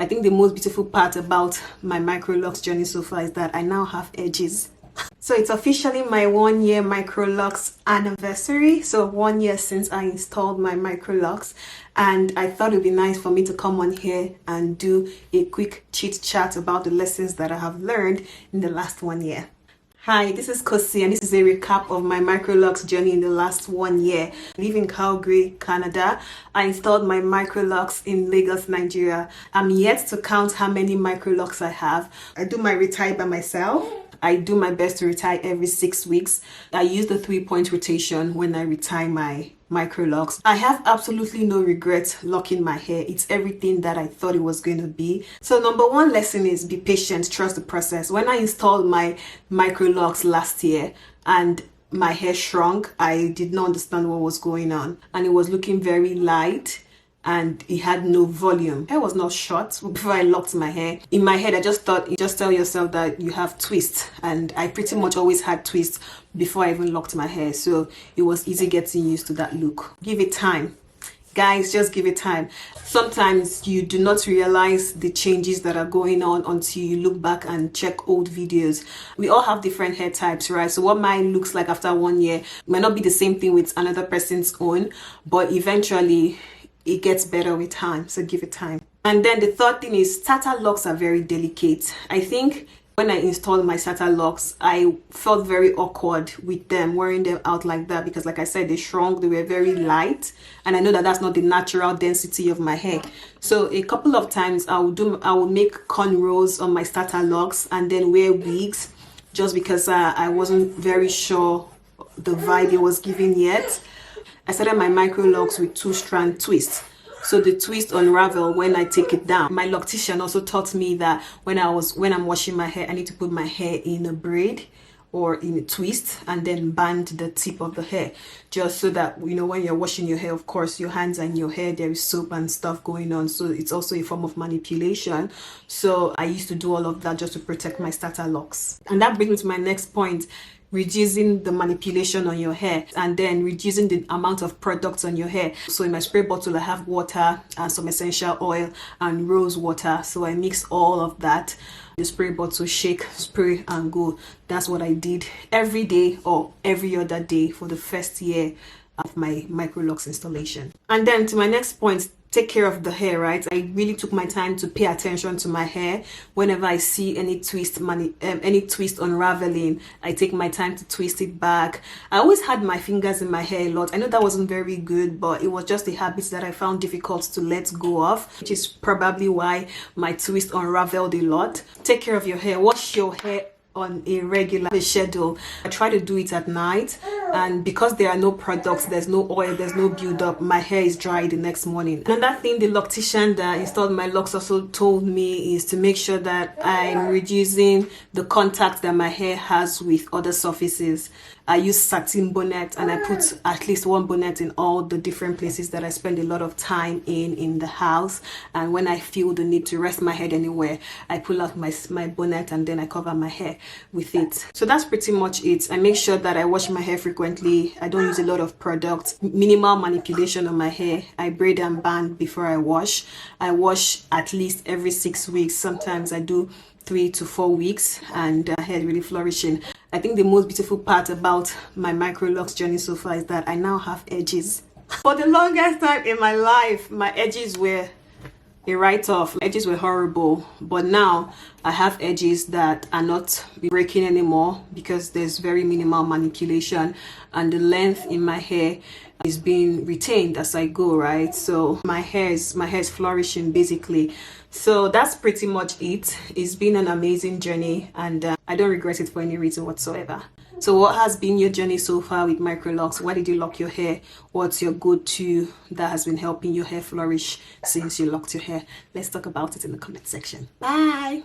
I think the most beautiful part about my Microlocs journey so far is that I now have edges. So it's officially my 1 year Microlocs anniversary. So 1 year since I installed my Microlocs, and I thought it would be nice for me to come on here and do a quick chit chat about the lessons that I have learned in the last 1 year. Hi, this is Kosi, and this is a recap of my Microlocs journey in the last 1 year. I live in Calgary, Canada. I installed my Microlocs in Lagos, Nigeria. I'm yet to count how many Microlocs I have. I do my retire by myself. I do my best to retire every 6 weeks. I use the 3-point rotation when I retire my Microlocs. I have absolutely no regret locking my hair. It's everything that I thought it was going to be. So number one lesson is be patient, trust the process. When I installed my Microlocs last year and my hair shrunk, I did not understand what was going on, and it was looking very light and it had no volume. Hair was not short before I locked my hair. In my head, I just thought, you just tell yourself that you have twists, and I pretty much always had twists before I even locked my hair, so it was easy getting used to that look. Give it time. Guys, just give it time. Sometimes you do not realize the changes that are going on until you look back and check old videos. We all have different hair types, right? So what mine looks like after 1 year might not be the same thing with another person's own, but eventually it gets better with time, so give it time. And then the third thing is starter locks are very delicate. I think when I installed my starter locks, I felt very awkward with them, wearing them out like that, because like I said, they shrunk, they were very light, and I know that that's not the natural density of my hair. So a couple of times I would make cornrows on my starter locks and then wear wigs, just because I wasn't very sure the vibe it was giving yet. I started my Microlocs with 2-strand twists. So the twist unravel when I take it down. My loctician also taught me that when I'm washing my hair, I need to put my hair in a braid or in a twist and then band the tip of the hair, just so that, you know, when you're washing your hair, of course, your hands and your hair, there is soap and stuff going on, so it's also a form of manipulation. So I used to do all of that just to protect my starter locks. And that brings me to my next point: reducing the manipulation on your hair, and then reducing the amount of products on your hair. So in my spray bottle, I have water and some essential oil and rose water. So I mix all of that. The spray bottle, shake, spray and go. That's what I did every day or every other day for the first year of my Microlocs installation. And then to my next point, take care of the hair, right? I really took my time to pay attention to my hair. Whenever I see any twist unraveling, I take my time to twist it back. I always had my fingers in my hair a lot. I know that wasn't very good, but it was just a habit that I found difficult to let go of, which is probably why my twist unraveled a lot. Take care of your hair. Wash your hair on a regular schedule. I try to do it at night, and because there are no products, there's no oil, there's no build up, my hair is dry the next morning. Another thing the loctician that installed my locks also told me is to make sure that I'm reducing the contact that my hair has with other surfaces. I use satin bonnet, and I put at least 1 bonnet in all the different places that I spend a lot of time in the house. And when I feel the need to rest my head anywhere, I pull out my bonnet and then I cover my hair with it. So that's pretty much it. I make sure that I wash my hair frequently. I don't use a lot of products. Minimal manipulation on my hair. I braid and band before I wash. I wash at least every 6 weeks. Sometimes I do 3 to 4 weeks, and hair is really flourishing. I think the most beautiful part about my Microlocs journey so far is that I now have edges. For the longest time in my life, my edges were a write-off. Edges were horrible, but now I have edges that are not breaking anymore because there's very minimal manipulation, and the length in my hair is being retained as I go, right? So my hair is flourishing basically. So that's pretty much it. It's been an amazing journey, and I don't regret it for any reason whatsoever. So what has been your journey so far with Microlocs? Why did you lock your hair? What's your go-to that has been helping your hair flourish since you locked your hair? Let's talk about it in the comment section. Bye.